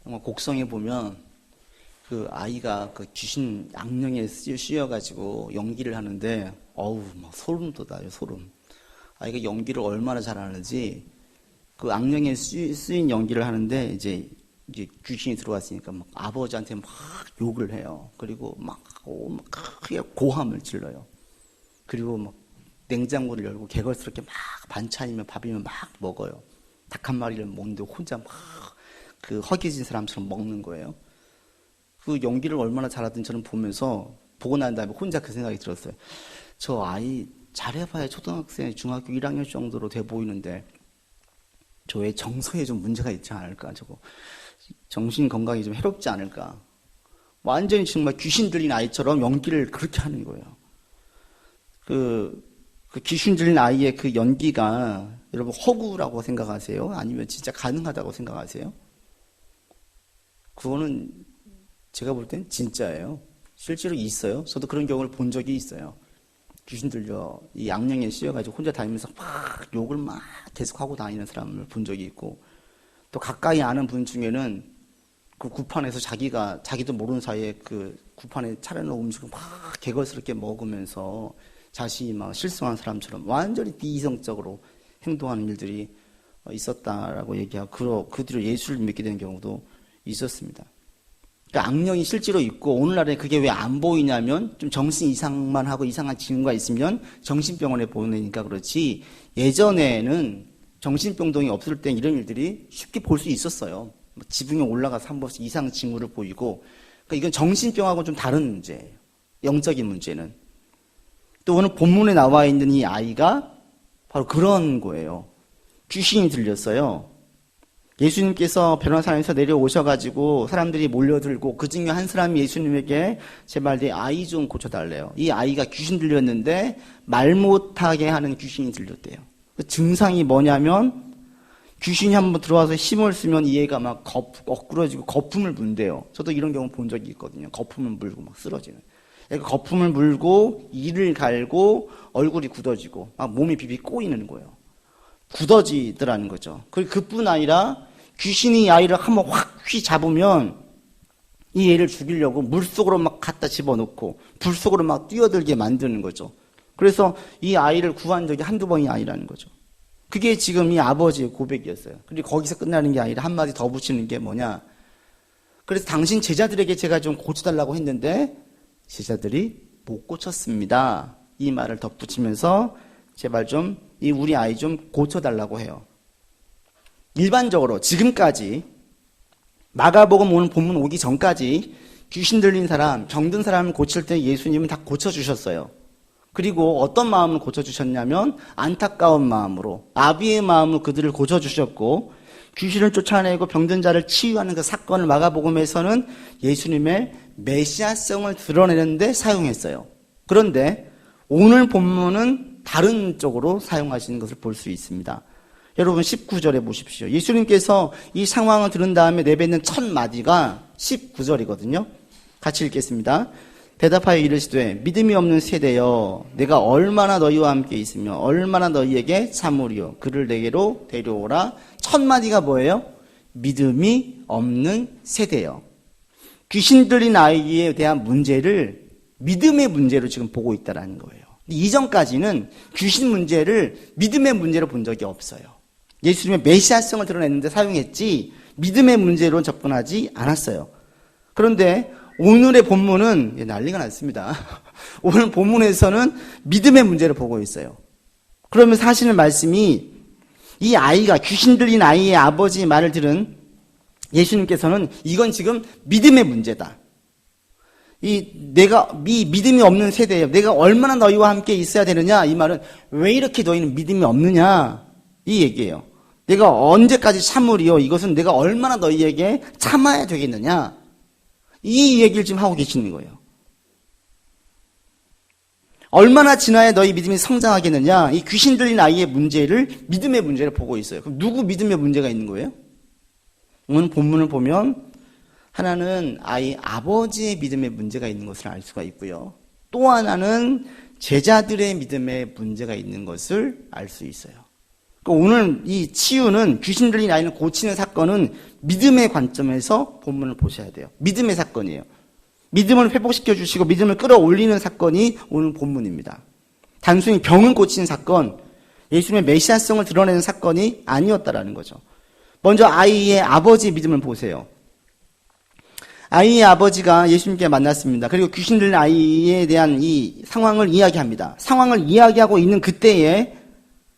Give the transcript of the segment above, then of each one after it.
곡성에 보면 그 아이가 그 귀신 악령에 씌여가지고 연기를 하는데 어우 막 소름 돋아요. 소름. 아이가 연기를 얼마나 잘하는지 그 악령에 쓰인 연기를 하는데 이제 귀신이 들어왔으니까 막 아버지한테 막 욕을 해요. 그리고 막 크게 고함을 질러요. 그리고 막 냉장고를 열고 개걸스럽게 막 반찬이면 밥이면 막 먹어요. 닭 한 마리를 먹는데 혼자 막 그 허기진 사람처럼 먹는 거예요. 그 연기를 얼마나 잘하든 저는 보고 난 다음에 혼자 그 생각이 들었어요. 저 아이 잘해봐야 초등학생, 중학교 1학년 정도로 돼 보이는데 저의 정서에 좀 문제가 있지 않을까? 저거 정신 건강이 좀 해롭지 않을까? 완전히 정말 귀신 들린 아이처럼 연기를 그렇게 하는 거예요. 그 귀신 들린 아이의 그 연기가 여러분 허구라고 생각하세요? 아니면 진짜 가능하다고 생각하세요? 그거는 제가 볼 땐 진짜예요. 실제로 있어요. 저도 그런 경우를 본 적이 있어요. 귀신 들려 이 악령에 씌여가지고 혼자 다니면서 막 욕을 막 계속하고 다니는 사람을 본 적이 있고, 또 가까이 아는 분 중에는 그 구판에서 자기도 모르는 사이에 그 구판에 차려놓은 음식을 막 개걸스럽게 먹으면서 자신이 막 실성한 사람처럼 완전히 비이성적으로 행동하는 일들이 있었다라고 얘기하고 그 뒤로 예수를 믿게 된 경우도 있었습니다. 그러니까 악령이 실제로 있고 오늘날에 그게 왜 안 보이냐면 좀 정신 이상만 하고 이상한 징후가 있으면 정신병원에 보내니까 그렇지, 예전에는 정신병동이 없을 땐 이런 일들이 쉽게 볼 수 있었어요. 지붕에 올라가서 한 번씩 이상 징후를 보이고, 그러니까 이건 정신병하고 좀 다른 문제예요. 영적인 문제는. 또 오늘 본문에 나와 있는 이 아이가 바로 그런 거예요. 귀신이 들렸어요. 예수님께서 변호사에서 내려오셔가지고 사람들이 몰려들고 그 중에 한 사람이 예수님에게 제발 내 아이 좀 고쳐달래요. 이 아이가 귀신 들렸는데 말 못하게 하는 귀신이 들렸대요. 그 증상이 뭐냐면 귀신이 한번 들어와서 힘을 쓰면 이 애가 막 엇구러지고 거품을 문대요. 저도 이런 경우 본 적이 있거든요. 거품을 물고 막 쓰러지는. 애가 거품을 물고 이를 갈고 얼굴이 굳어지고 막 몸이 비비 꼬이는 거예요. 굳어지더라는 거죠. 그뿐 아니라 귀신이 이 아이를 한번 확 잡으면 이 애를 죽이려고 물속으로 막 갖다 집어넣고 불 속으로 막 뛰어들게 만드는 거죠. 그래서 이 아이를 구한 적이 한두 번이 아니라는 거죠. 그게 지금 이 아버지의 고백이었어요. 그리고 거기서 끝나는 게 아니라 한마디 더 붙이는 게 뭐냐. 그래서 당신 제자들에게 제가 좀 고쳐달라고 했는데 제자들이 못 고쳤습니다. 이 말을 덧붙이면서 제발 좀 우리 아이 좀 고쳐달라고 해요. 일반적으로 지금까지 마가복음 오늘 본문 오기 전까지 귀신 들린 사람, 병든 사람을 고칠 때 예수님은 다 고쳐주셨어요. 그리고 어떤 마음으로 고쳐주셨냐면 안타까운 마음으로, 아비의 마음으로 그들을 고쳐주셨고, 귀신을 쫓아내고 병든 자를 치유하는 그 사건을 마가복음에서는 예수님의 메시아성을 드러내는데 사용했어요. 그런데 오늘 본문은 다른 쪽으로 사용하시는 것을 볼 수 있습니다. 여러분 19절에 보십시오. 예수님께서 이 상황을 들은 다음에 내뱉는 첫 마디가 19절이거든요. 같이 읽겠습니다. 대답하여 이르시되 믿음이 없는 세대여, 내가 얼마나 너희와 함께 있으며 얼마나 너희에게 참으리요. 그를 내게로 데려오라. 첫 마디가 뭐예요? 믿음이 없는 세대여. 귀신 들린 아이에 대한 문제를 믿음의 문제로 지금 보고 있다는 거예요. 이전까지는 귀신 문제를 믿음의 문제로 본 적이 없어요. 예수님의 메시아성을 드러냈는데 사용했지 믿음의 문제로 접근하지 않았어요. 그런데 오늘의 본문은 난리가 났습니다. 오늘 본문에서는 믿음의 문제를 보고 있어요. 그러면서 하시는 말씀이, 이 아이가, 귀신 들린 아이의 아버지의 말을 들은 예수님께서는 이건 지금 믿음의 문제다. 내가 믿음이 없는 세대예요. 내가 얼마나 너희와 함께 있어야 되느냐. 이 말은 왜 이렇게 너희는 믿음이 없느냐, 이 얘기예요. 내가 언제까지 참으리요. 이것은 내가 얼마나 너희에게 참아야 되겠느냐, 이 얘기를 지금 하고 계시는 거예요. 얼마나 지나야 너희 믿음이 성장하겠느냐. 이 귀신 들린 아이의 문제를 믿음의 문제를 보고 있어요. 그럼 누구 믿음의 문제가 있는 거예요? 오늘 본문을 보면 하나는 아버지의 믿음의 문제가 있는 것을 알 수가 있고요. 또 하나는 제자들의 믿음의 문제가 있는 것을 알 수 있어요. 그러니까 오늘 이 치유는 귀신 들린 아이를 고치는 사건은 믿음의 관점에서 본문을 보셔야 돼요. 믿음의 사건이에요. 믿음을 회복시켜 주시고 믿음을 끌어올리는 사건이 오늘 본문입니다. 단순히 병을 고치는 사건, 예수님의 메시아성을 드러내는 사건이 아니었다라는 거죠. 먼저 아이의 아버지 믿음을 보세요. 아이의 아버지가 예수님께 만났습니다. 그리고 귀신 들린 아이에 대한 이 상황을 이야기합니다. 상황을 이야기하고 있는 그때에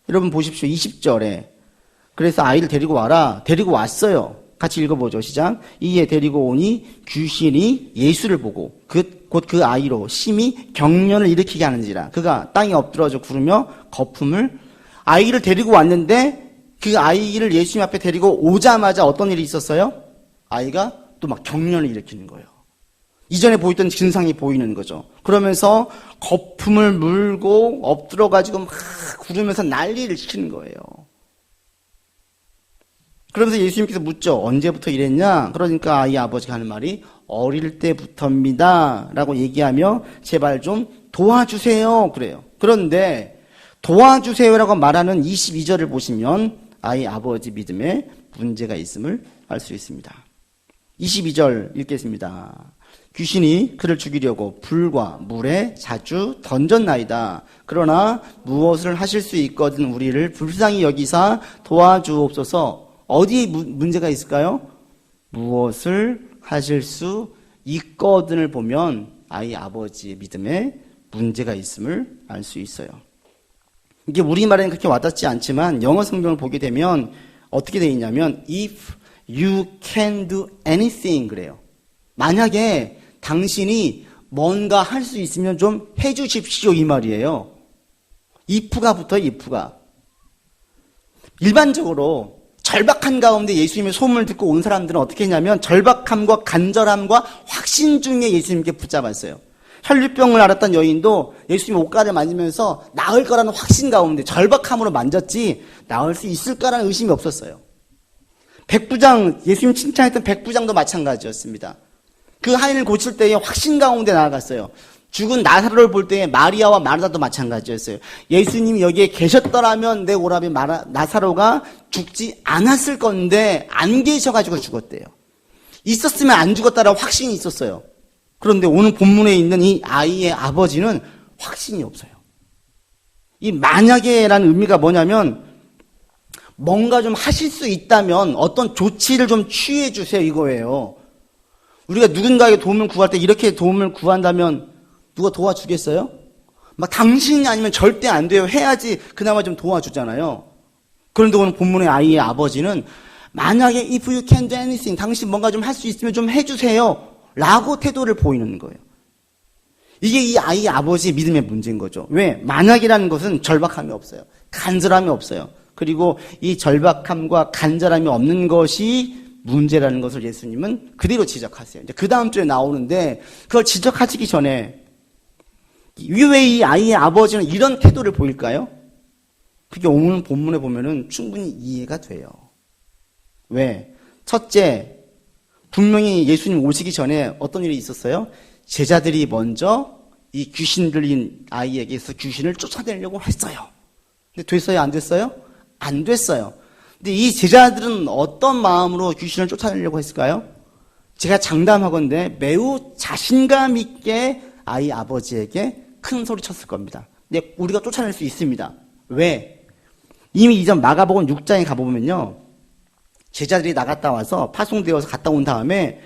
여러분 보십시오. 20절에 그래서 아이를 데리고 와라. 데리고 왔어요. 같이 읽어보죠. 시작. 이에 데리고 오니 귀신이 예수를 보고 곧 그 아이로 심히 경련을 일으키게 하는지라. 그가 땅에 엎드러져 구르며 거품을 아이를 데리고 왔는데 그 아이를 예수님 앞에 데리고 오자마자 어떤 일이 있었어요? 아이가 또 막 경련을 일으키는 거예요. 이전에 보였던 증상이 보이는 거죠. 그러면서 거품을 물고 엎드려가지고 막 구르면서 난리를 치는 거예요. 그러면서 예수님께서 묻죠. 언제부터 이랬냐? 그러니까 아이 아버지가 하는 말이 어릴 때부터입니다. 라고 얘기하며 제발 좀 도와주세요. 그래요. 그런데 도와주세요라고 말하는 22절을 보시면 아이 아버지 믿음에 문제가 있음을 알 수 있습니다. 22절 읽겠습니다. 귀신이 그를 죽이려고 불과 물에 자주 던졌나이다. 그러나 무엇을 하실 수 있거든 우리를 불쌍히 여기사 도와주옵소서. 어디에 문제가 있을까요? 무엇을 하실 수 있거든을 보면 아이 아버지의 믿음에 문제가 있음을 알 수 있어요. 이게 우리말에는 그렇게 와닿지 않지만 영어 성경을 보게 되면 어떻게 되어 있냐면 if you can do anything 그래요. 만약에 당신이 뭔가 할 수 있으면 좀 해주십시오 이 말이에요. if가 붙어요. if가. 일반적으로 절박한 가운데 예수님의 소문을 듣고 온 사람들은 어떻게 했냐면 절박함과 간절함과 확신 중에 예수님께 붙잡았어요. 혈류병을 앓았던 여인도 예수님 옷가를 만지면서 나을 거라는 확신 가운데 절박함으로 만졌지 나을 수 있을까라는 의심이 없었어요. 백부장, 예수님 칭찬했던 백부장도 마찬가지였습니다. 그 하인을 고칠 때에 확신 가운데 나아갔어요. 죽은 나사로를 볼 때에 마리아와 마르다도 마찬가지였어요. 예수님이 여기에 계셨더라면 내 오라비 나사로가 죽지 않았을 건데 안 계셔가지고 죽었대요. 있었으면 안 죽었다라는 확신이 있었어요. 그런데 오늘 본문에 있는 이 아이의 아버지는 확신이 없어요. 이 만약에라는 의미가 뭐냐면 뭔가 좀 하실 수 있다면 어떤 조치를 좀 취해 주세요 이거예요. 우리가 누군가에게 도움을 구할 때 이렇게 도움을 구한다면 누가 도와주겠어요? 막 당신이 아니면 절대 안 돼요. 해야지 그나마 좀 도와주잖아요. 그런데 오늘 본문의 아이의 아버지는 만약에 if you can do anything 당신 뭔가 좀 할 수 있으면 좀 해주세요 라고 태도를 보이는 거예요. 이게 이 아이의 아버지의 믿음의 문제인 거죠. 왜? 만약이라는 것은 절박함이 없어요. 간절함이 없어요. 그리고 이 절박함과 간절함이 없는 것이 문제라는 것을 예수님은 그대로 지적하세요. 이제 그 다음 주에 나오는데 그걸 지적하시기 전에 왜 이 아이의 아버지는 이런 태도를 보일까요? 그게 오늘 본문에 보면은 충분히 이해가 돼요. 왜? 첫째, 분명히 예수님 오시기 전에 어떤 일이 있었어요? 제자들이 먼저 이 귀신 들린 아이에게서 귀신을 쫓아내려고 했어요. 근데 됐어요? 안 됐어요? 안 됐어요. 근데 이 제자들은 어떤 마음으로 귀신을 쫓아내려고 했을까요? 제가 장담하건대 매우 자신감 있게 아이 아버지에게 큰 소리 쳤을 겁니다. 근데 우리가 쫓아낼 수 있습니다. 왜? 이미 이전 마가복음 6장에 가보면요. 제자들이 나갔다 와서 파송되어서 갔다 온 다음에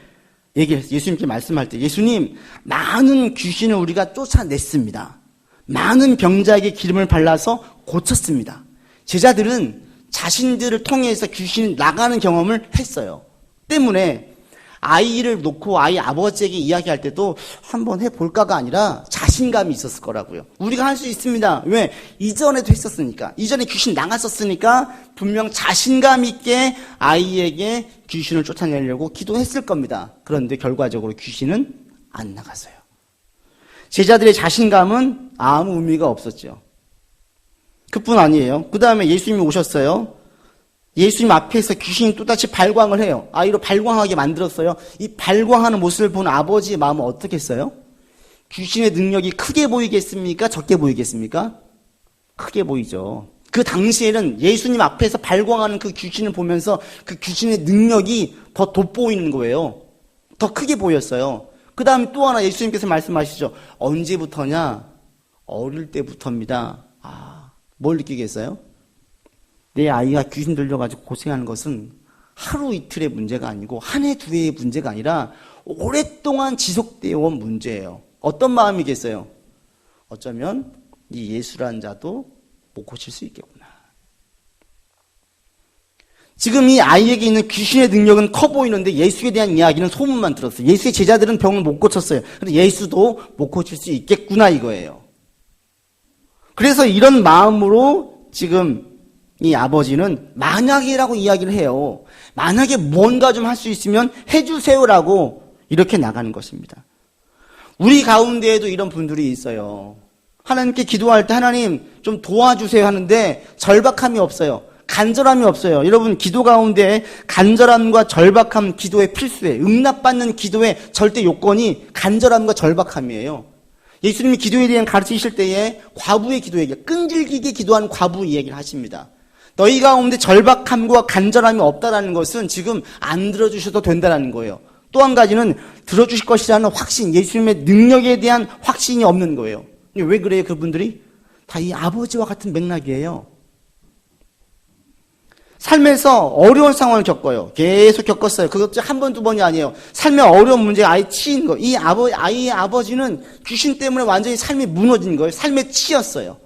예수님께 말씀할 때 예수님 많은 귀신을 우리가 쫓아냈습니다. 많은 병자에게 기름을 발라서 고쳤습니다. 제자들은 자신들을 통해서 귀신이 나가는 경험을 했어요. 때문에 아이를 놓고 아이 아버지에게 이야기할 때도 한번 해볼까가 아니라 자신감이 있었을 거라고요. 우리가 할 수 있습니다. 왜? 이전에도 했었으니까. 이전에 귀신 나갔었으니까 분명 자신감 있게 아이에게 귀신을 쫓아내려고 기도했을 겁니다. 그런데 결과적으로 귀신은 안 나갔어요. 제자들의 자신감은 아무 의미가 없었죠. 그뿐 아니에요. 그 다음에 예수님이 오셨어요. 예수님 앞에서 귀신이 또다시 발광을 해요. 아이로 발광하게 만들었어요. 이 발광하는 모습을 본 아버지의 마음은 어떻겠어요? 귀신의 능력이 크게 보이겠습니까? 적게 보이겠습니까? 크게 보이죠. 그 당시에는 예수님 앞에서 발광하는 그 귀신을 보면서 그 귀신의 능력이 더 돋보이는 거예요. 더 크게 보였어요. 그 다음에 또 하나 예수님께서 말씀하시죠. 언제부터냐? 어릴 때부터입니다. 뭘 느끼겠어요? 내 아이가 귀신 들려가지고 고생하는 것은 하루 이틀의 문제가 아니고 한 해, 두 해의 문제가 아니라 오랫동안 지속되어 온 문제예요. 어떤 마음이겠어요? 어쩌면 이 예수라는 자도 못 고칠 수 있겠구나. 지금 이 아이에게 있는 귀신의 능력은 커 보이는데 예수에 대한 이야기는 소문만 들었어요. 예수의 제자들은 병을 못 고쳤어요. 근데 예수도 못 고칠 수 있겠구나 이거예요. 그래서 이런 마음으로 지금 이 아버지는 만약이라고 이야기를 해요. 만약에 뭔가 좀 할 수 있으면 해주세요라고 이렇게 나가는 것입니다. 우리 가운데에도 이런 분들이 있어요. 하나님께 기도할 때 하나님 좀 도와주세요 하는데 절박함이 없어요. 간절함이 없어요. 여러분 기도 가운데 간절함과 절박함 기도의 필수예요. 응답받는 기도의 절대 요건이 간절함과 절박함이에요. 예수님이 기도에 대한 가르치실 때에 과부의 기도 얘기, 끈질기게 기도하는 과부 이야기를 하십니다. 너희 가운데 절박함과 간절함이 없다라는 것은 지금 안 들어주셔도 된다는 거예요. 또 한 가지는 들어주실 것이라는 확신, 예수님의 능력에 대한 확신이 없는 거예요. 왜 그래요? 그분들이 다 이 아버지와 같은 맥락이에요. 삶에서 어려운 상황을 겪어요. 계속 겪었어요. 그것도 한 번, 두 번이 아니에요. 삶의 어려운 문제가 아예 치인 거. 이 아이의 아버지는 귀신 때문에 완전히 삶이 무너진 거예요. 삶에 치였어요.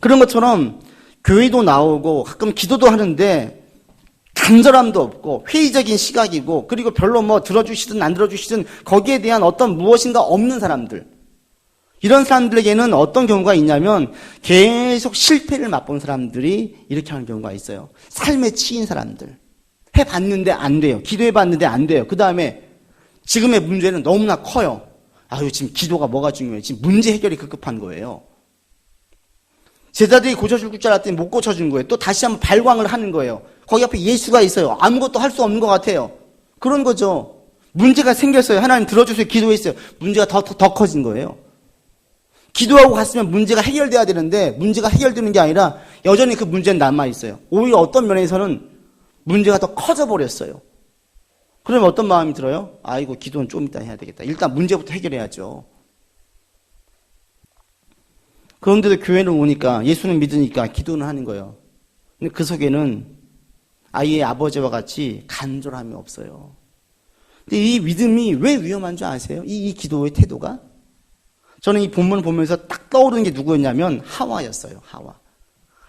그런 것처럼 교회도 나오고 가끔 기도도 하는데 간절함도 없고 회의적인 시각이고 그리고 별로 뭐 들어주시든 안 들어주시든 거기에 대한 어떤 무엇인가 없는 사람들. 이런 사람들에게는 어떤 경우가 있냐면 계속 실패를 맛본 사람들이 이렇게 하는 경우가 있어요. 삶에 치인 사람들. 해봤는데 안 돼요. 기도해봤는데 안 돼요. 그 다음에 지금의 문제는 너무나 커요. 지금 기도가 뭐가 중요해요. 지금 문제 해결이 급급한 거예요. 제자들이 고쳐줄 줄 알았더니 못 고쳐준 거예요. 또 다시 한번 발광을 하는 거예요. 거기 앞에 예수가 있어요. 아무것도 할 수 없는 것 같아요. 그런 거죠. 문제가 생겼어요. 하나님 들어주세요. 기도했어요. 문제가 더 커진 거예요. 기도하고 갔으면 문제가 해결돼야 되는데 문제가 해결되는 게 아니라 여전히 그 문제는 남아있어요. 오히려 어떤 면에서는 문제가 더 커져 버렸어요. 그러면 어떤 마음이 들어요? 아이고 기도는 좀 이따 해야 되겠다. 일단 문제부터 해결해야죠. 그런데도 교회는 오니까 예수는 믿으니까 기도는 하는 거예요. 근데 그 속에는 아이의 아버지와 같이 간절함이 없어요. 근데 이 믿음이 왜 위험한 줄 아세요? 이 기도의 태도가? 저는 이 본문을 보면서 딱 떠오르는 게 누구였냐면 하와였어요.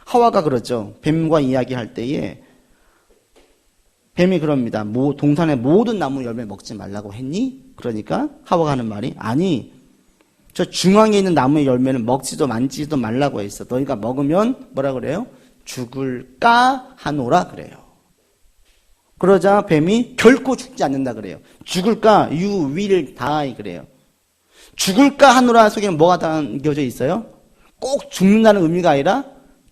하와가 그렇죠. 뱀과 이야기할 때에 뱀이 그럽니다. 동산의 모든 나무 열매 먹지 말라고 했니? 그러니까 하와가 하는 말이 아니 저 중앙에 있는 나무의 열매는 먹지도 만지지도 말라고 했어. 너희가 먹으면 뭐라 그래요? 죽을까 하노라 그래요. 그러자 뱀이 결코 죽지 않는다 그래요. 죽을까? You will die 그래요. 죽을까 하노라 속에는 뭐가 담겨져 있어요? 꼭 죽는다는 의미가 아니라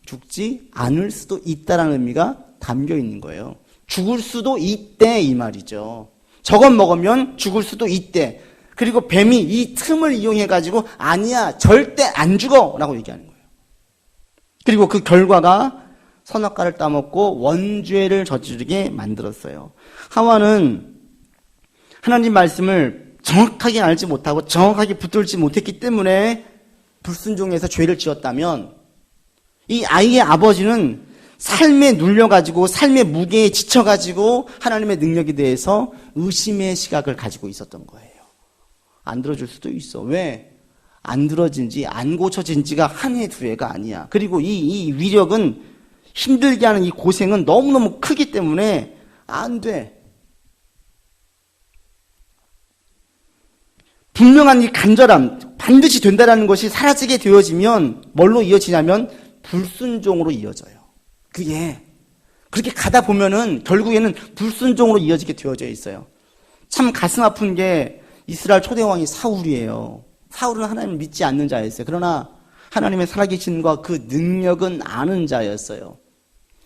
죽지 않을 수도 있다는 의미가 담겨 있는 거예요. 죽을 수도 있대 이 말이죠. 저것 먹으면 죽을 수도 있대. 그리고 뱀이 이 틈을 이용해가지고 아니야 절대 안 죽어 라고 얘기하는 거예요. 그리고 그 결과가 선악과를 따먹고 원죄를 저지르게 만들었어요. 하와는 하나님 말씀을 정확하게 알지 못하고 정확하게 붙들지 못했기 때문에 불순종해서 죄를 지었다면 이 아이의 아버지는 삶에 눌려가지고 삶의 무게에 지쳐가지고 하나님의 능력에 대해서 의심의 시각을 가지고 있었던 거예요. 안 들어줄 수도 있어. 왜? 안 들어진지 안 고쳐진지가 한 해 두 해가 아니야. 그리고 이 위력은 힘들게 하는 이 고생은 너무너무 크기 때문에 안 돼. 분명한 이 간절함, 반드시 된다라는 것이 사라지게 되어지면 뭘로 이어지냐면 불순종으로 이어져요. 그게 그렇게 가다 보면은 결국에는 불순종으로 이어지게 되어져 있어요. 참 가슴 아픈 게 이스라엘 초대왕이 사울이에요. 사울은 하나님을 믿지 않는 자였어요. 그러나 하나님의 살아계신과 그 능력은 아는 자였어요.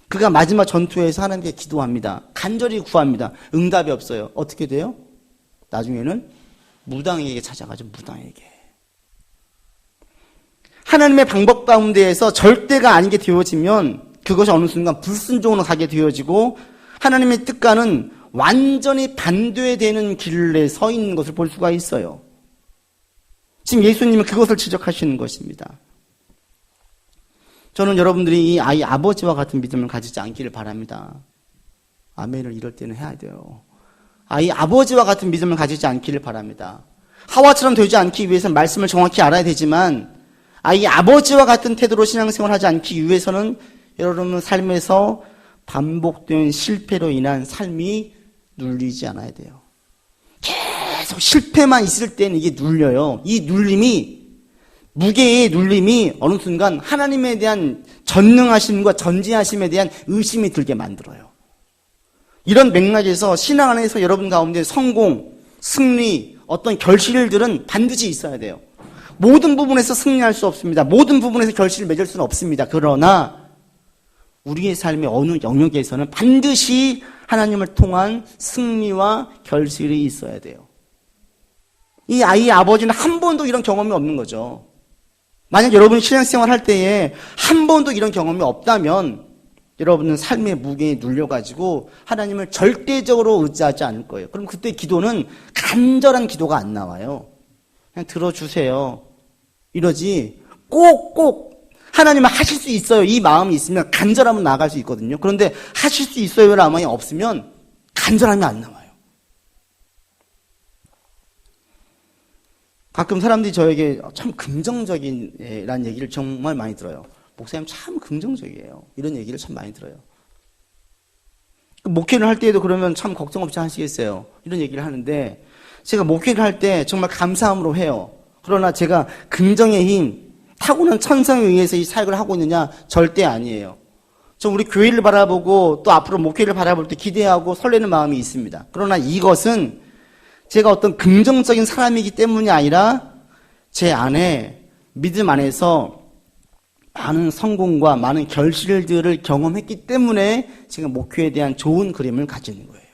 그가 마지막 전투에서 하나님께 기도합니다. 간절히 구합니다. 응답이 없어요. 어떻게 돼요? 나중에는 무당에게 찾아가죠. 무당에게. 하나님의 방법 가운데에서 절대가 아니게 되어지면 그것이 어느 순간 불순종으로 가게 되어지고 하나님의 뜻과는 완전히 반대되는 길에 서 있는 것을 볼 수가 있어요. 지금 예수님은 그것을 지적하시는 것입니다. 저는 여러분들이 이 아이 아버지와 같은 믿음을 가지지 않기를 바랍니다. 아멘을 이럴 때는 해야 돼요. 아이 아버지와 같은 믿음을 가지지 않기를 바랍니다. 하와처럼 되지 않기 위해서는 말씀을 정확히 알아야 되지만 아이 아버지와 같은 태도로 신앙생활을 하지 않기 위해서는 여러분 삶에서 반복된 실패로 인한 삶이 눌리지 않아야 돼요. 계속 실패만 있을 때는 이게 눌려요. 이 눌림이, 무게의 눌림이 어느 순간 하나님에 대한 전능하심과 전지하심에 대한 의심이 들게 만들어요. 이런 맥락에서 신앙 안에서 여러분 가운데 성공, 승리, 어떤 결실들은 반드시 있어야 돼요. 모든 부분에서 승리할 수 없습니다. 모든 부분에서 결실을 맺을 수는 없습니다. 그러나 우리의 삶의 어느 영역에서는 반드시 하나님을 통한 승리와 결실이 있어야 돼요. 이 아이의 아버지는 한 번도 이런 경험이 없는 거죠. 만약 여러분이 신앙생활 할 때에 한 번도 이런 경험이 없다면 여러분은 삶의 무게에 눌려가지고 하나님을 절대적으로 의지하지 않을 거예요. 그럼 그때 기도는 간절한 기도가 안 나와요. 그냥 들어주세요. 이러지 꼭 하나님은 하실 수 있어요. 이 마음이 있으면 간절하면 나아갈 수 있거든요. 그런데 하실 수 있어요라는 마음이 없으면 간절함이 안 나와요. 가끔 사람들이 저에게 참 긍정적인라는 얘기를 정말 많이 들어요. 목사님 참 긍정적이에요. 이런 얘기를 참 많이 들어요. 목회를 할 때에도 그러면 참 걱정 없이 하시겠어요. 이런 얘기를 하는데 제가 목회를 할 때 정말 감사함으로 해요. 그러나 제가 긍정의 힘, 타고난 천성에 의해서 이 사역을 하고 있느냐? 절대 아니에요. 저 우리 교회를 바라보고 또 앞으로 목회를 바라볼 때 기대하고 설레는 마음이 있습니다. 그러나 이것은 제가 어떤 긍정적인 사람이기 때문이 아니라 제 안에 믿음 안에서 많은 성공과 많은 결실들을 경험했기 때문에 지금 목회에 대한 좋은 그림을 가지는 거예요.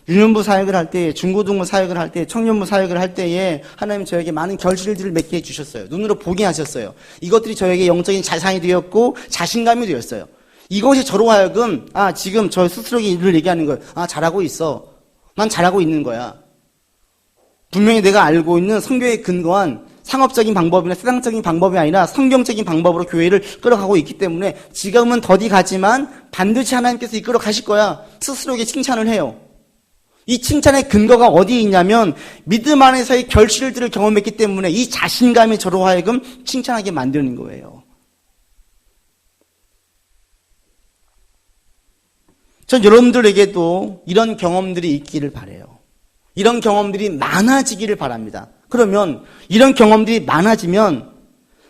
유년부 사역을 할 때, 중고등부 사역을 할 때, 청년부 사역을 할 때에 하나님 저에게 많은 결실들을 맺게 해주셨어요. 눈으로 보게 하셨어요. 이것들이 저에게 영적인 자산이 되었고 자신감이 되었어요. 이것이 저로 하여금 지금 저 스스로에게 일을 얘기하는 거예요. 잘하고 있어. 난 잘하고 있는 거야. 분명히 내가 알고 있는 성경에 근거한 상업적인 방법이나 세상적인 방법이 아니라 성경적인 방법으로 교회를 끌어가고 있기 때문에 지금은 더디 가지만 반드시 하나님께서 이끌어 가실 거야. 스스로에게 칭찬을 해요. 이 칭찬의 근거가 어디에 있냐면 믿음 안에서의 결실들을 경험했기 때문에 이 자신감이 저로 하여금 칭찬하게 만드는 거예요. 전 여러분들에게도 이런 경험들이 있기를 바라요. 이런 경험들이 많아지기를 바랍니다. 그러면 이런 경험들이 많아지면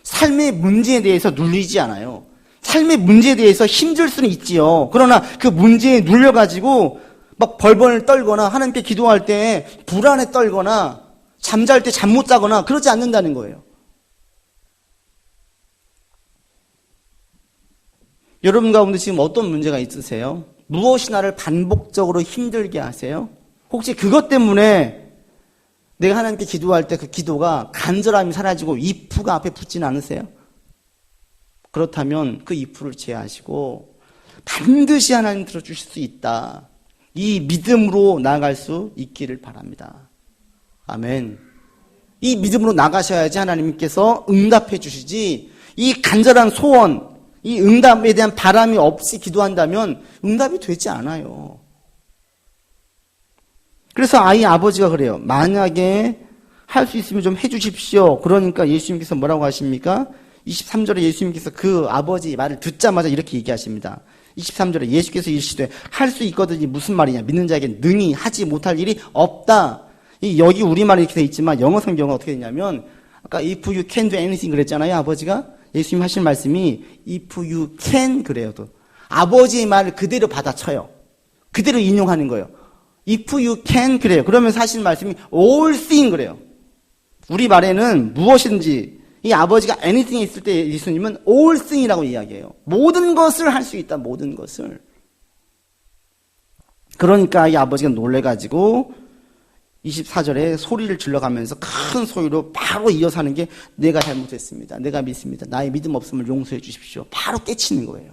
삶의 문제에 대해서 눌리지 않아요. 삶의 문제에 대해서 힘들 수는 있지요. 그러나 그 문제에 눌려가지고 막 벌벌 떨거나 하나님께 기도할 때 불안에 떨거나 잠잘 때 잠 못 자거나 그러지 않는다는 거예요. 여러분 가운데 지금 어떤 문제가 있으세요? 무엇이 나를 반복적으로 힘들게 하세요? 혹시 그것 때문에 내가 하나님께 기도할 때 그 기도가 간절함이 사라지고 if가 앞에 붙지는 않으세요? 그렇다면 그 if를 제하시고 반드시 하나님 들어주실 수 있다. 이 믿음으로 나아갈 수 있기를 바랍니다. 아멘. 이 믿음으로 나가셔야지 하나님께서 응답해 주시지 이 간절한 소원, 이 응답에 대한 바람이 없이 기도한다면 응답이 되지 않아요. 그래서 아이 아버지가 그래요. 만약에 할 수 있으면 좀 해주십시오. 그러니까 예수님께서 뭐라고 하십니까? 23절에 예수님께서 그 아버지 말을 듣자마자 이렇게 얘기하십니다. 23절에 예수께서 이르시되 할 수 있거든이 무슨 말이냐? 믿는 자에게 능히 하지 못할 일이 없다. 여기 우리말이 이렇게 돼 있지만 영어 성경은 어떻게 되냐면 아까 if you can do anything 그랬잖아요. 아버지가 예수님 하신 말씀이 if you can 그래요. 또 아버지의 말을 그대로 받아쳐요. 그대로 인용하는 거예요. if you can 그래요. 그러면서 하신 말씀이 all thing 그래요. 우리 말에는 무엇이든지 이 아버지가 anything에 있을 때 예수님은 all thing이라고 이야기해요. 모든 것을 할 수 있다. 모든 것을. 그러니까 이 아버지가 놀래가지고 24절에 소리를 질러가면서 큰 소리로 바로 이어서 하는 게 내가 잘못했습니다. 내가 믿습니다. 나의 믿음 없음을 용서해 주십시오. 바로 깨치는 거예요.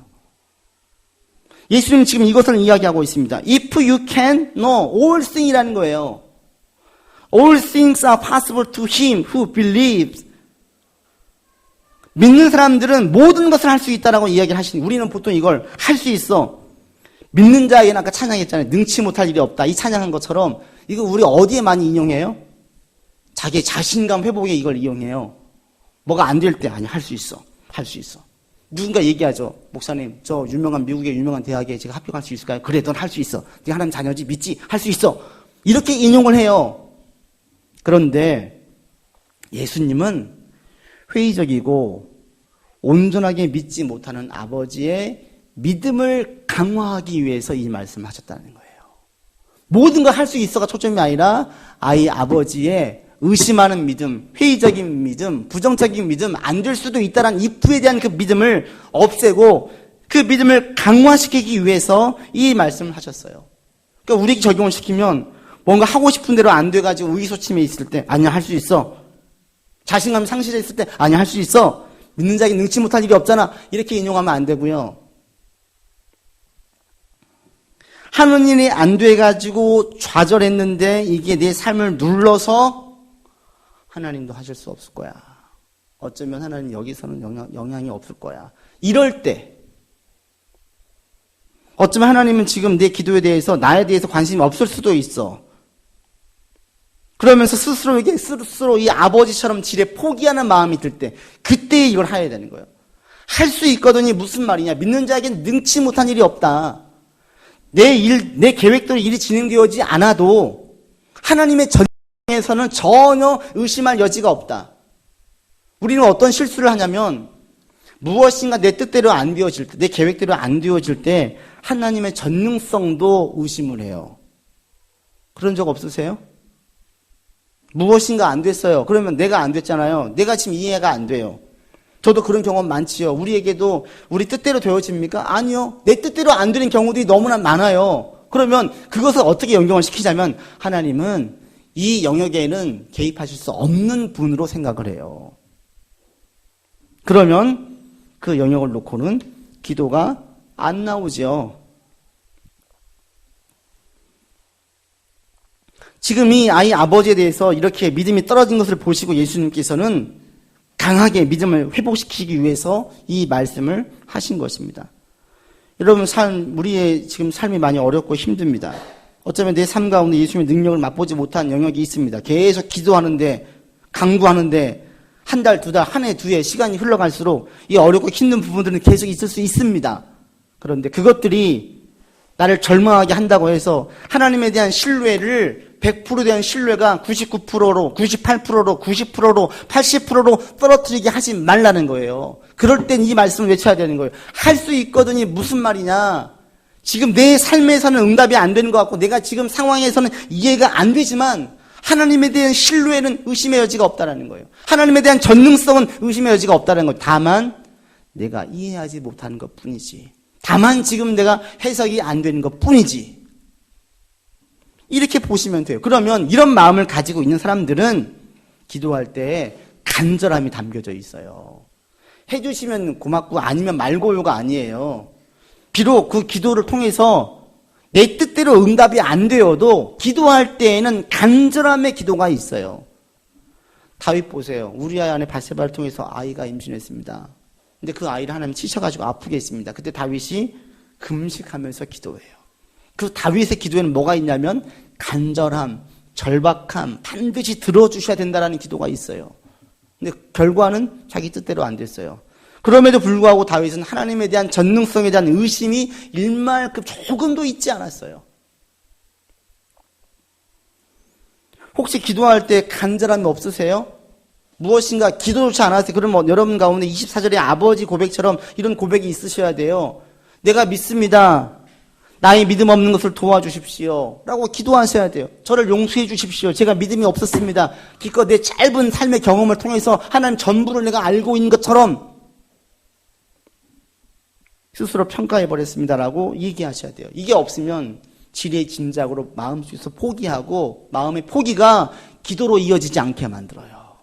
예수님은 지금 이것을 이야기하고 있습니다. If you can know all things이라는 거예요. All things are possible to him who believes. 믿는 사람들은 모든 것을 할 수 있다라고 이야기를 하시니 우리는 보통 이걸 할 수 있어. 믿는 자에게는 아까 찬양했잖아요. 능치 못할 일이 없다. 이 찬양한 것처럼 이거 우리 어디에 많이 인용해요? 자기의 자신감 회복에 이걸 이용해요. 뭐가 안 될 때 아니 할 수 있어. 할 수 있어. 누군가 얘기하죠. 목사님 저 유명한 미국의 유명한 대학에 제가 합격할 수 있을까요? 그래 넌 할 수 있어. 네가 하나님 자녀지 믿지? 할 수 있어. 이렇게 인용을 해요. 그런데 예수님은 회의적이고 온전하게 믿지 못하는 아버지의 믿음을 강화하기 위해서 이 말씀을 하셨다는 거예요. 모든 걸 할 수 있어가 초점이 아니라 아이 아버지의 의심하는 믿음, 회의적인 믿음, 부정적인 믿음, 안 될 수도 있다는 if에 대한 그 믿음을 없애고 그 믿음을 강화시키기 위해서 이 말씀을 하셨어요. 그러니까 우리에게 적용을 시키면 뭔가 하고 싶은 대로 안 돼가지고 의기소침해 있을 때 아니야 할 수 있어. 자신감이 상실했을 때 아니야 할 수 있어. 믿는 자에게 능치 못할 일이 없잖아. 이렇게 인용하면 안 되고요. 하는 일이 안 돼가지고 좌절했는데 이게 내 삶을 눌러서 하나님도 하실 수 없을 거야. 어쩌면 하나님 여기서는 영향이 없을 거야. 이럴 때 어쩌면 하나님은 지금 내 기도에 대해서 나에 대해서 관심이 없을 수도 있어. 그러면서 스스로 이 아버지처럼 지레 포기하는 마음이 들 때 그때 이걸 해야 되는 거예요. 할 수 있거든이 무슨 말이냐. 믿는 자에겐 능치 못한 일이 없다. 내 계획대로 일이 진행되어지지 않아도 하나님의 전에서는 전혀 의심할 여지가 없다. 우리는 어떤 실수를 하냐면 무엇인가 내 뜻대로 안 되어질 때, 내 계획대로 안 되어질 때 하나님의 전능성도 의심을 해요. 그런 적 없으세요? 무엇인가 안 됐어요. 그러면 내가 안 됐잖아요. 내가 지금 이해가 안 돼요. 저도 그런 경험 많지요. 우리에게도 우리 뜻대로 되어집니까? 아니요. 내 뜻대로 안 되는 경우들이 너무나 많아요. 그러면 그것을 어떻게 연결을 시키자면 하나님은 이 영역에는 개입하실 수 없는 분으로 생각을 해요. 그러면 그 영역을 놓고는 기도가 안 나오죠. 지금 이 아이 아버지에 대해서 이렇게 믿음이 떨어진 것을 보시고 예수님께서는 강하게 믿음을 회복시키기 위해서 이 말씀을 하신 것입니다. 여러분, 우리의 지금 삶이 많이 어렵고 힘듭니다. 어쩌면 내 삶 가운데 예수님의 능력을 맛보지 못한 영역이 있습니다. 계속 기도하는데, 강구하는데, 한 달, 두 달, 한 해, 두 해 시간이 흘러갈수록 이 어렵고 힘든 부분들은 계속 있을 수 있습니다. 그런데 그것들이 나를 절망하게 한다고 해서 하나님에 대한 신뢰를 100% 대한 신뢰가 99%로, 98%로, 90%로, 80%로 떨어뜨리게 하지 말라는 거예요. 그럴 땐 이 말씀을 외쳐야 되는 거예요. 할 수 있거든이 무슨 말이냐. 지금 내 삶에서는 응답이 안 되는 것 같고 내가 지금 상황에서는 이해가 안 되지만 하나님에 대한 신뢰에는 의심의 여지가 없다는 거예요. 하나님에 대한 전능성은 의심의 여지가 없다는 거예요. 다만 내가 이해하지 못하는 것 뿐이지. 다만 지금 내가 해석이 안 되는 것 뿐이지. 이렇게 보시면 돼요. 그러면 이런 마음을 가지고 있는 사람들은 기도할 때 간절함이 담겨져 있어요. 해주시면 고맙고 아니면 말고요가 아니에요. 비록 그 기도를 통해서 내 뜻대로 응답이 안 되어도 기도할 때에는 간절함의 기도가 있어요. 다윗 보세요. 우리아 안에 바세바를 통해서 아이가 임신했습니다. 근데 그 아이를 하나님 치셔가지고 아프게 했습니다. 그때 다윗이 금식하면서 기도해요. 그 다윗의 기도에는 뭐가 있냐면 간절함, 절박함, 반드시 들어주셔야 된다는 기도가 있어요. 근데 결과는 자기 뜻대로 안 됐어요. 그럼에도 불구하고 다윗은 하나님에 대한 전능성에 대한 의심이 일말급 조금도 있지 않았어요. 혹시 기도할 때 간절함이 없으세요? 무엇인가 기도조차 안 하세요? 그러면 여러분 가운데 24절의 아버지 고백처럼 이런 고백이 있으셔야 돼요. 내가 믿습니다. 나의 믿음 없는 것을 도와주십시오. 라고 기도하셔야 돼요. 저를 용서해 주십시오. 제가 믿음이 없었습니다. 기껏 내 짧은 삶의 경험을 통해서 하나님 전부를 내가 알고 있는 것처럼 스스로 평가해버렸습니다라고 얘기하셔야 돼요. 이게 없으면 지레 짐작으로 마음속에서 포기하고 마음의 포기가 기도로 이어지지 않게 만들어요.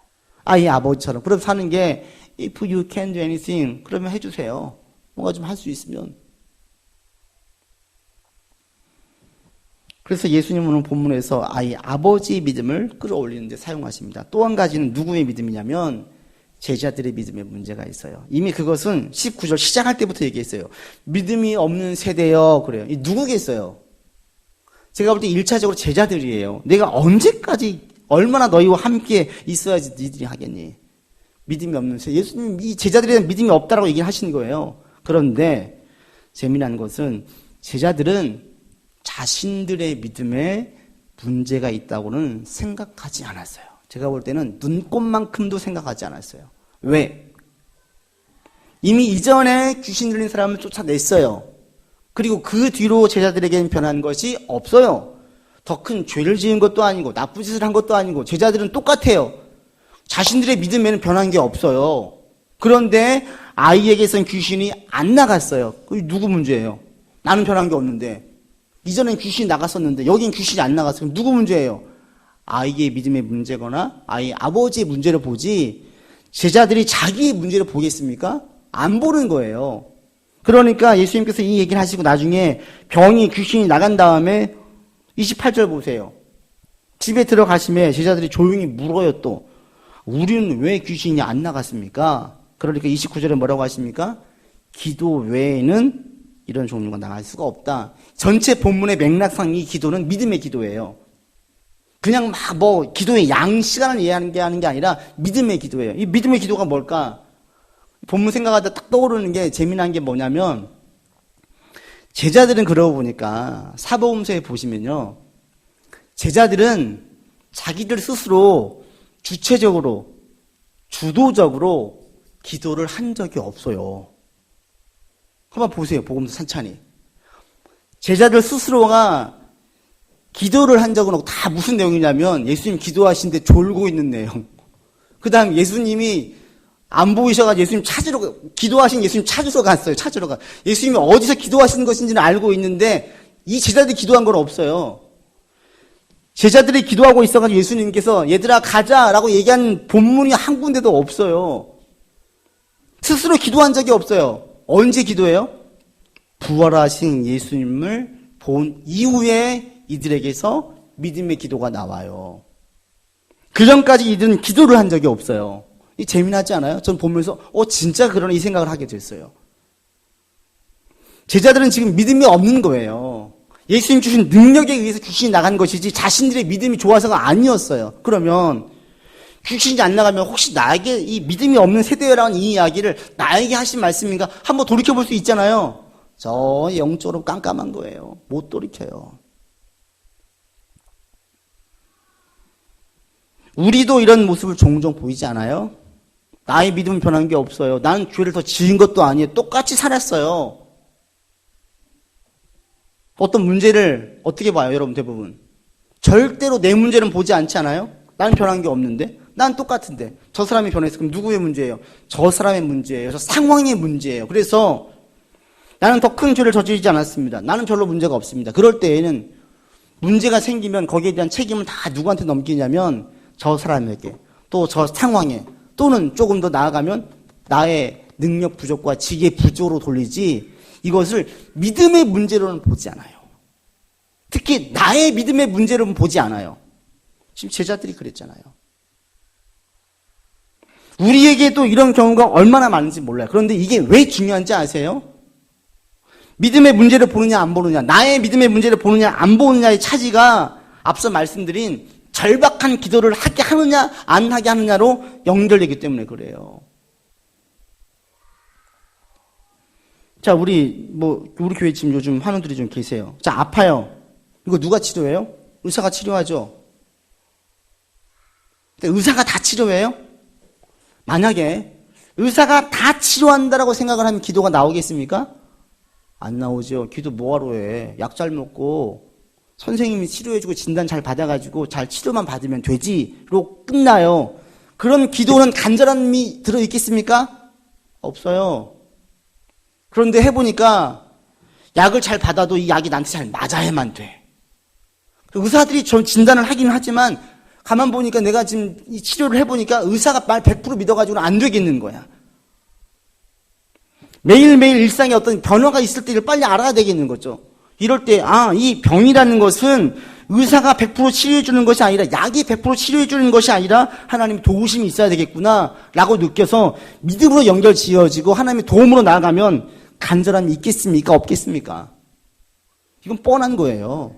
아이 아버지처럼. 그럼 사는 게 if you can do anything 그러면 해주세요. 뭔가 좀 할 수 있으면. 그래서 예수님은 오늘 본문에서 아이 아버지의 믿음을 끌어올리는 데 사용하십니다. 또 한 가지는 누구의 믿음이냐면 제자들의 믿음에 문제가 있어요. 이미 그것은 19절 시작할 때부터 얘기했어요. 믿음이 없는 세대요. 그래요. 이 누구겠어요? 제가 볼 때 1차적으로 제자들이에요. 내가 언제까지 얼마나 너희와 함께 있어야지 니들이 하겠니? 믿음이 없는 세대. 예수님 이 제자들에 대한 믿음이 없다라고 얘기를 하시는 거예요. 그런데 재미난 것은 제자들은 자신들의 믿음에 문제가 있다고는 생각하지 않았어요. 제가 볼 때는 눈꼽만큼도 생각하지 않았어요. 왜? 이미 이전에 귀신 들린 사람을 쫓아냈어요. 그리고 그 뒤로 제자들에게는 변한 것이 없어요. 더 큰 죄를 지은 것도 아니고 나쁜 짓을 한 것도 아니고 제자들은 똑같아요. 자신들의 믿음에는 변한 게 없어요. 그런데 아이에게선 귀신이 안 나갔어요. 그게 누구 문제예요? 나는 변한 게 없는데. 이전엔 귀신이 나갔었는데 여긴 귀신이 안 나갔어요. 그럼 누구 문제예요? 아이의 믿음의 문제거나 아이 아버지의 문제를 보지 제자들이 자기의 문제를 보겠습니까? 안 보는 거예요. 그러니까 예수님께서 이 얘기를 하시고 나중에 병이 귀신이 나간 다음에 28절 보세요. 집에 들어가시면 제자들이 조용히 물어요 또. 우리는 왜 귀신이 안 나갔습니까? 그러니까 29절에 뭐라고 하십니까? 기도 외에는 이런 종류가 나갈 수가 없다. 전체 본문의 맥락상 이 기도는 믿음의 기도예요. 그냥 막 기도의 양 시간을 이해하는 게 아니라 믿음의 기도예요. 이 믿음의 기도가 뭘까? 본문 생각하다 딱 떠오르는 게 재미난 게 뭐냐면 제자들은 그러고 보니까 사복음서에 보시면요. 제자들은 자기들 스스로 주체적으로 주도적으로 기도를 한 적이 없어요. 한번 보세요. 복음서 찬찬히. 제자들 스스로가 기도를 한 적은 없고 다 무슨 내용이냐면 예수님 기도하시는데 졸고 있는 내용. 그 다음 예수님이 안 보이셔가지고 예수님 찾으러, 기도하신 예수님 찾으러 갔어요. 찾으러 가. 예수님이 어디서 기도하시는 것인지는 알고 있는데 이 제자들이 기도한 건 없어요. 제자들이 기도하고 있어가지고 예수님께서 얘들아 가자라고 얘기한 본문이 한 군데도 없어요. 스스로 기도한 적이 없어요. 언제 기도해요? 부활하신 예수님을 본 이후에 이들에게서 믿음의 기도가 나와요. 그 전까지 이들은 기도를 한 적이 없어요. 이 재미나지 않아요? 전 보면서 진짜 그러네 이 생각을 하게 됐어요. 제자들은 지금 믿음이 없는 거예요. 예수님 주신 능력에 의해서 귀신이 나간 것이지 자신들의 믿음이 좋아서가 아니었어요. 그러면 귀신이 안 나가면 혹시 나에게 이 믿음이 없는 세대라는 이 이야기를 나에게 하신 말씀인가 한번 돌이켜볼 수 있잖아요. 저 영적으로 깜깜한 거예요. 못 돌이켜요. 우리도 이런 모습을 종종 보이지 않아요? 나의 믿음은 변한 게 없어요. 나는 죄를 더 지은 것도 아니에요. 똑같이 살았어요. 어떤 문제를 어떻게 봐요, 여러분 대부분? 절대로 내 문제는 보지 않지 않아요? 나는 변한 게 없는데? 난 똑같은데. 저 사람이 변했어. 그럼 누구의 문제예요? 저 사람의 문제예요. 저 상황의 문제예요. 그래서 나는 더 큰 죄를 저지르지 않았습니다. 나는 별로 문제가 없습니다. 그럴 때에는 문제가 생기면 거기에 대한 책임을 다 누구한테 넘기냐면 저 사람에게, 또 저 상황에, 또는 조금 더 나아가면 나의 능력 부족과 지혜 부족으로 돌리지 이것을 믿음의 문제로는 보지 않아요. 특히 나의 믿음의 문제로는 보지 않아요. 지금 제자들이 그랬잖아요. 우리에게도 이런 경우가 얼마나 많은지 몰라요. 그런데 이게 왜 중요한지 아세요? 믿음의 문제를 보느냐 안 보느냐, 나의 믿음의 문제를 보느냐 안 보느냐의 차지가 앞서 말씀드린 절박한 기도를 하게 하느냐 안 하게 하느냐로 연결되기 때문에 그래요. 자, 우리 교회 지금 요즘 환우들이 좀 계세요. 자, 아파요. 이거 누가 치료해요? 의사가 치료하죠. 근데 의사가 다 치료해요? 만약에 의사가 다 치료한다라고 생각을 하면 기도가 나오겠습니까? 안 나오죠. 기도 뭐하러 해? 약 잘 먹고 선생님이 치료해주고 진단 잘 받아가지고 잘 치료만 받으면 되지로 끝나요. 그런 기도는 간절함이 들어있겠습니까? 없어요. 그런데 해보니까 약을 잘 받아도 이 약이 나한테 잘 맞아야만 돼. 의사들이 좀 진단을 하긴 하지만 가만 보니까 내가 지금 이 치료를 해보니까 의사가 말 100% 믿어가지고는 안 되겠는 거야. 매일매일 일상에 어떤 변화가 있을 때 이걸 빨리 알아야 되겠는 거죠. 이럴 때, 이 병이라는 것은 의사가 100% 치료해주는 것이 아니라, 약이 100% 치료해주는 것이 아니라 하나님의 도우심이 있어야 되겠구나 라고 느껴서 믿음으로 연결 지어지고 하나님의 도움으로 나아가면 간절함이 있겠습니까? 없겠습니까? 이건 뻔한 거예요.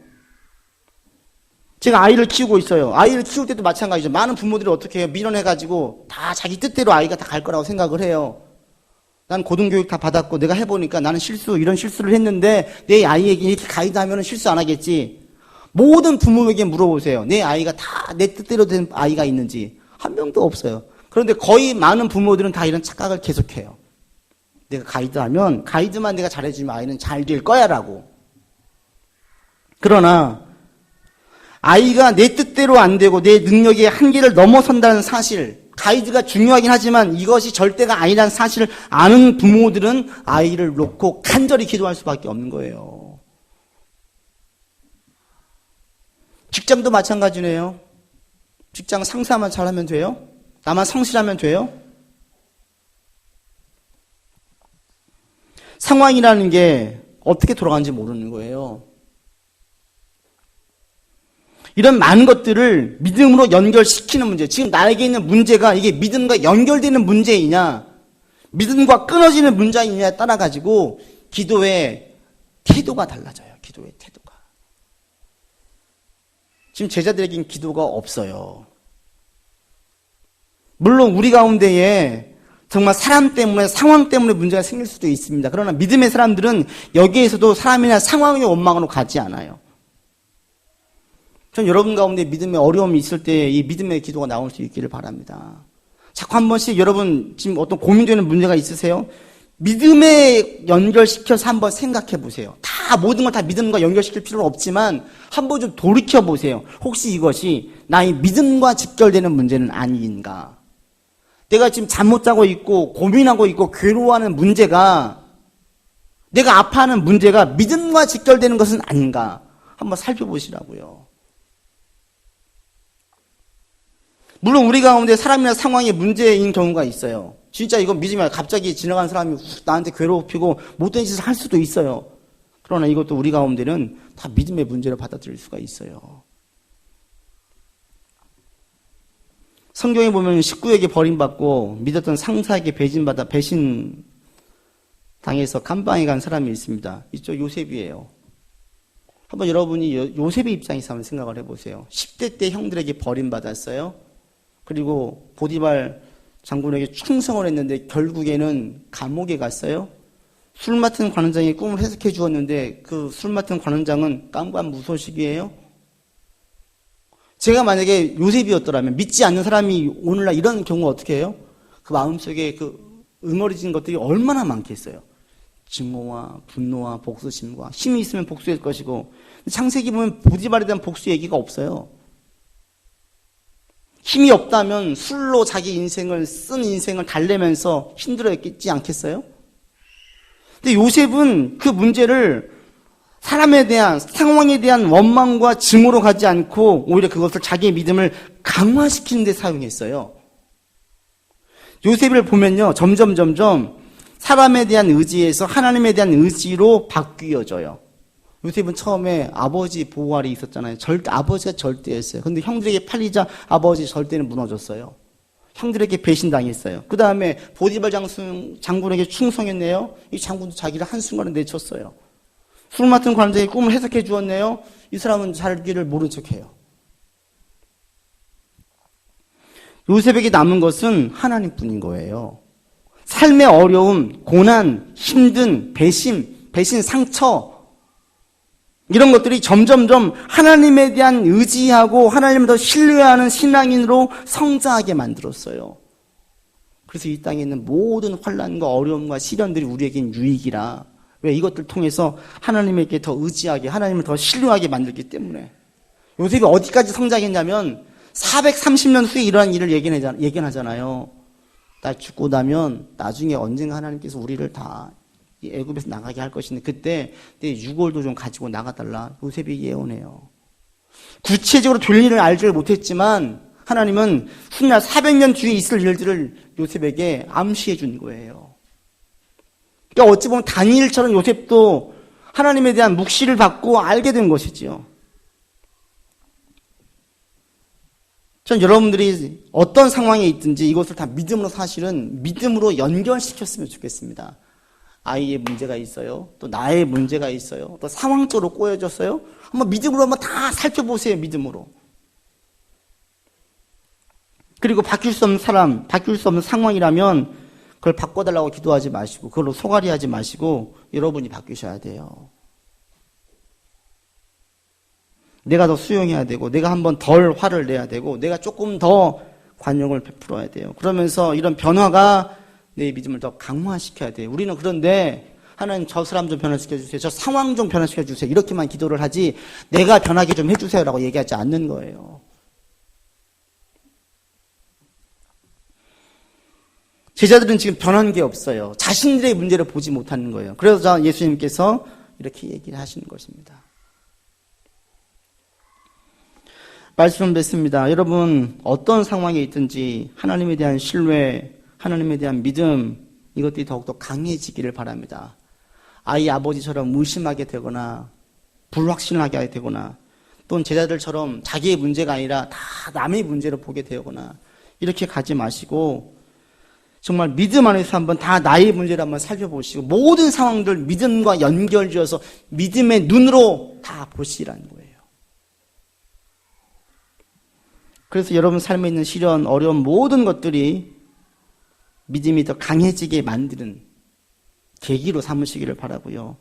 제가 아이를 키우고 있어요. 아이를 키울 때도 마찬가지죠. 많은 부모들이 어떻게 해요? 밀어내가지고 다 자기 뜻대로 아이가 다 갈 거라고 생각을 해요. 난 고등교육 다 받았고 내가 해보니까 나는 이런 실수를 했는데 내 아이에게 이렇게 가이드하면 실수 안 하겠지. 모든 부모에게 물어보세요. 내 아이가 다 내 뜻대로 된 아이가 있는지. 한 명도 없어요. 그런데 거의 많은 부모들은 다 이런 착각을 계속해요. 내가 가이드만 내가 잘해주면 아이는 잘 될 거야 라고. 그러나 아이가 내 뜻대로 안 되고 내 능력의 한계를 넘어선다는 사실, 가이드가 중요하긴 하지만 이것이 절대가 아니라는 사실을 아는 부모들은 아이를 놓고 간절히 기도할 수밖에 없는 거예요. 직장도 마찬가지네요. 직장 상사만 잘하면 돼요? 나만 성실하면 돼요? 상황이라는 게 어떻게 돌아가는지 모르는 거예요. 이런 많은 것들을 믿음으로 연결시키는 문제. 지금 나에게 있는 문제가 이게 믿음과 연결되는 문제이냐, 믿음과 끊어지는 문제이냐에 따라 가지고 기도의 태도가 달라져요. 기도의 태도가. 지금 제자들에게는 기도가 없어요. 물론 우리 가운데에 정말 사람 때문에, 상황 때문에 문제가 생길 수도 있습니다. 그러나 믿음의 사람들은 여기에서도 사람이나 상황의 원망으로 가지 않아요. 전 여러분 가운데 믿음의 어려움이 있을 때 이 믿음의 기도가 나올 수 있기를 바랍니다. 자꾸 한 번씩 여러분 지금 어떤 고민되는 문제가 있으세요? 믿음에 연결시켜서 한번 생각해 보세요. 다 모든 걸 다 믿음과 연결시킬 필요는 없지만 한번 좀 돌이켜 보세요. 혹시 이것이 나의 믿음과 직결되는 문제는 아닌가? 내가 지금 잠 못 자고 있고 고민하고 있고 괴로워하는 문제가, 내가 아파하는 문제가 믿음과 직결되는 것은 아닌가? 한번 살펴보시라고요. 물론 우리 가운데 사람이나 상황이 문제인 경우가 있어요. 진짜 이건 믿음이 아니라 갑자기 지나간 사람이 나한테 괴롭히고 못된 짓을 할 수도 있어요. 그러나 이것도 우리 가운데는 다 믿음의 문제를 받아들일 수가 있어요. 성경에 보면 식구에게 버림받고 믿었던 상사에게 배신 당해서 감방에 간 사람이 있습니다. 이쪽 요셉이에요. 한번 여러분이 요셉의 입장에서 한번 생각을 해보세요. 10대 때 형들에게 버림받았어요. 그리고 보디발 장군에게 충성을 했는데 결국에는 감옥에 갔어요. 술 맡은 관원장이 꿈을 해석해 주었는데 그 술 맡은 관원장은 깜깜무소식이에요. 제가 만약에 요셉이었더라면 믿지 않는 사람이 오늘날 이런 경우 어떻게 해요? 그 마음속에 그 응어리진 것들이 얼마나 많겠어요. 증오와 분노와 복수심과 힘이 있으면 복수할 것이고, 창세기 보면 보디발에 대한 복수 얘기가 없어요. 힘이 없다면 술로 자기 인생을 달래면서 힘들어했지 않겠어요? 근데 요셉은 그 문제를 사람에 대한, 상황에 대한 원망과 증오로 가지 않고 오히려 그것을 자기의 믿음을 강화시키는 데 사용했어요. 요셉을 보면요, 점점 사람에 대한 의지에서 하나님에 대한 의지로 바뀌어져요. 요셉은 처음에 아버지 보호 아래 있었잖아요. 아버지가 절대였어요. 근데 형들에게 팔리자 아버지 절대는 무너졌어요. 형들에게 배신당했어요. 그 다음에 보디발 장군에게 충성했네요. 이 장군도 자기를 한순간에 내쳤어요. 술 맡은 관원장이 꿈을 해석해 주었네요. 이 사람은 자기를 모른 척해요. 요셉에게 남은 것은 하나님뿐인 거예요. 삶의 어려움, 고난, 힘든, 배신, 상처, 이런 것들이 점점점 하나님에 대한 의지하고 하나님을 더 신뢰하는 신앙인으로 성장하게 만들었어요. 그래서 이 땅에 있는 모든 환난과 어려움과 시련들이 우리에겐 유익이라. 왜? 이것들 통해서 하나님에게 더 의지하게, 하나님을 더 신뢰하게 만들기 때문에. 요셉이 어디까지 성장했냐면 430년 후에 일어난 일을 예견하잖아요. 나 죽고 나면 나중에 언젠가 하나님께서 우리를 다 애굽에서 나가게 할 것인데 그때 내 유골도 좀 가지고 나가달라. 요셉이 예언해요. 구체적으로 될 일을 알지를 못했지만 하나님은 훗날 400년 뒤에 있을 일들을 요셉에게 암시해 준 거예요. 그러니까 어찌 보면 다니엘처럼 요셉도 하나님에 대한 묵시를 받고 알게 된 것이지요. 전 여러분들이 어떤 상황에 있든지 이것을 다 믿음으로 사실은 믿음으로 연결시켰으면 좋겠습니다. 아이의 문제가 있어요. 또 나의 문제가 있어요. 또 상황적으로 꼬여졌어요. 한번 믿음으로 한번 다 살펴보세요. 믿음으로. 그리고 바뀔 수 없는 사람, 바뀔 수 없는 상황이라면 그걸 바꿔달라고 기도하지 마시고 그걸로 소갈이하지 마시고 여러분이 바뀌셔야 돼요. 내가 더 수용해야 되고 내가 한번 덜 화를 내야 되고 내가 조금 더 관용을 베풀어야 돼요. 그러면서 이런 변화가 내 믿음을 더 강화시켜야 돼요. 우리는 그런데 하나님 저 사람 좀 변화시켜 주세요. 저 상황 좀 변화시켜 주세요. 이렇게만 기도를 하지 내가 변하게 좀 해주세요라고 얘기하지 않는 거예요. 제자들은 지금 변한 게 없어요. 자신들의 문제를 보지 못하는 거예요. 그래서 예수님께서 이렇게 얘기를 하시는 것입니다. 말씀 뵙습니다. 여러분 어떤 상황에 있든지 하나님에 대한 신뢰, 하나님에 대한 믿음 이것들이 더욱더 강해지기를 바랍니다. 아이 아버지처럼 무심하게 되거나 불확신하게 되거나 또는 제자들처럼 자기의 문제가 아니라 다 남의 문제로 보게 되거나 이렇게 가지 마시고 정말 믿음 안에서 한번 다 나의 문제를 한번 살펴보시고 모든 상황들 믿음과 연결지어서 믿음의 눈으로 다 보시라는 거예요. 그래서 여러분 삶에 있는 시련, 어려운 모든 것들이 믿음이 더 강해지게 만드는 계기로 삼으시기를 바라고요.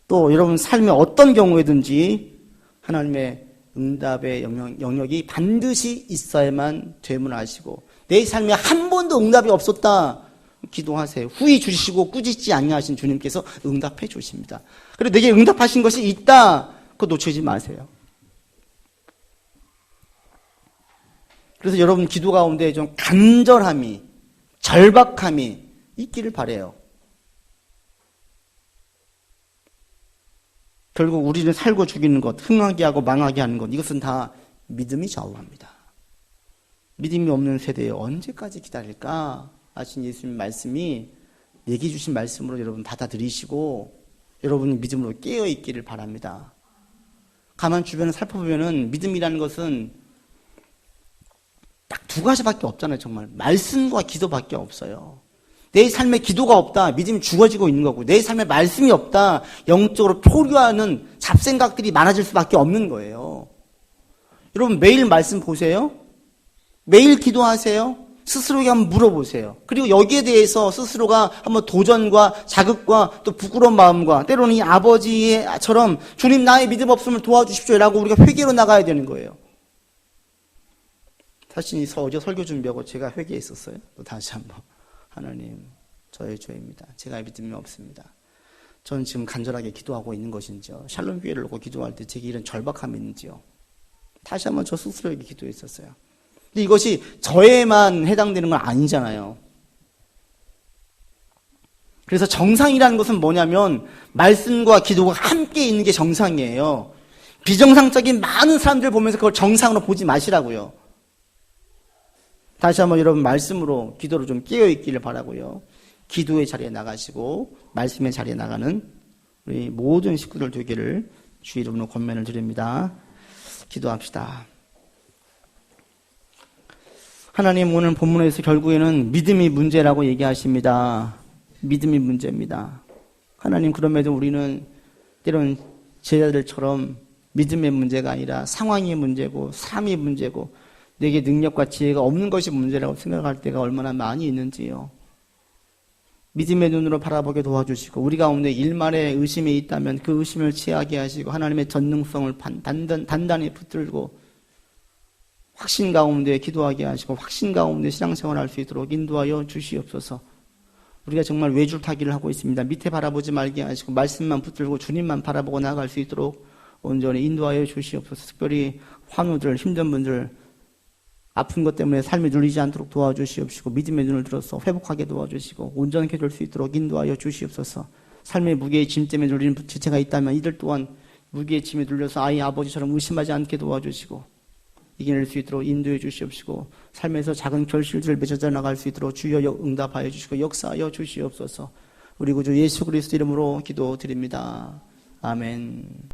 또 여러분 삶의 어떤 경우에든지 하나님의 응답의 영역이 반드시 있어야만 됨을 아시고 내 삶에 한 번도 응답이 없었다 기도하세요. 후히 주시고 꾸짖지 아니하신 주님께서 응답해 주십니다. 그리고 내게 응답하신 것이 있다 그거 놓치지 마세요. 그래서 여러분 기도 가운데 좀 간절함이 절박함이 있기를 바라요. 결국 우리를 살고 죽이는 것, 흥하게 하고 망하게 하는 것 이것은 다 믿음이 좌우합니다. 믿음이 없는 세대에 언제까지 기다릴까? 하신 예수님 말씀이 내게 주신 말씀으로 여러분 받아들이시고 여러분이 믿음으로 깨어있기를 바랍니다. 가만 주변을 살펴보면은 믿음이라는 것은 딱 두 가지밖에 없잖아요. 정말 말씀과 기도밖에 없어요. 내 삶에 기도가 없다 믿음이 죽어지고 있는 거고 내 삶에 말씀이 없다 영적으로 표류하는 잡생각들이 많아질 수밖에 없는 거예요. 여러분 매일 말씀 보세요. 매일 기도하세요. 스스로에게 한번 물어보세요. 그리고 여기에 대해서 스스로가 한번 도전과 자극과 또 부끄러운 마음과 때로는 이 아버지처럼 주님 나의 믿음 없음을 도와주십시오 라고 우리가 회개로 나가야 되는 거예요. 사실 어제 설교 준비하고 제가 회개했었어요. 또 다시 한번 하나님 저의 죄입니다. 제가 믿음이 없습니다. 저는 지금 간절하게 기도하고 있는 것인지요. 샬롬 교회를 놓고 기도할 때 제게 이런 절박함이 있는지요. 다시 한번 저 스스로에게 기도했었어요. 근데 이것이 저에만 해당되는 건 아니잖아요. 그래서 정상이라는 것은 뭐냐면 말씀과 기도가 함께 있는 게 정상이에요. 비정상적인 많은 사람들 보면서 그걸 정상으로 보지 마시라고요. 다시 한번 여러분 말씀으로 기도로 좀 깨어있기를 바라고요. 기도의 자리에 나가시고 말씀의 자리에 나가는 우리 모든 식구들 되기를 주 이름으로 권면을 드립니다. 기도합시다. 하나님 오늘 본문에서 결국에는 믿음이 문제라고 얘기하십니다. 믿음이 문제입니다. 하나님 그럼에도 우리는 때로는 제자들처럼 믿음의 문제가 아니라 상황이 문제고 삶이 문제고 내게 능력과 지혜가 없는 것이 문제라고 생각할 때가 얼마나 많이 있는지요. 믿음의 눈으로 바라보게 도와주시고 우리 가운데 일말의 의심이 있다면 그 의심을 취하게 하시고 하나님의 전능성을 단단히 붙들고 확신 가운데 기도하게 하시고 확신 가운데 신앙생활할 수 있도록 인도하여 주시옵소서. 우리가 정말 외줄타기를 하고 있습니다. 밑에 바라보지 말게 하시고 말씀만 붙들고 주님만 바라보고 나아갈 수 있도록 온전히 인도하여 주시옵소서. 특별히 환우들 힘든 분들 아픈 것 때문에 삶이 눌리지 않도록 도와주시옵시고 믿음의 눈을 들어서 회복하게 도와주시고 온전하게 될 수 있도록 인도하여 주시옵소서. 삶의 무게의 짐 때문에 눌리는 지체가 있다면 이들 또한 무기의 짐에 눌려서 아이 아버지처럼 의심하지 않게 도와주시고 이겨낼 수 있도록 인도해 주시옵시고 삶에서 작은 결실들을 맺어져 나갈 수 있도록 주여 응답하여 주시고 역사하여 주시옵소서. 우리 구주 예수 그리스도 이름으로 기도드립니다. 아멘.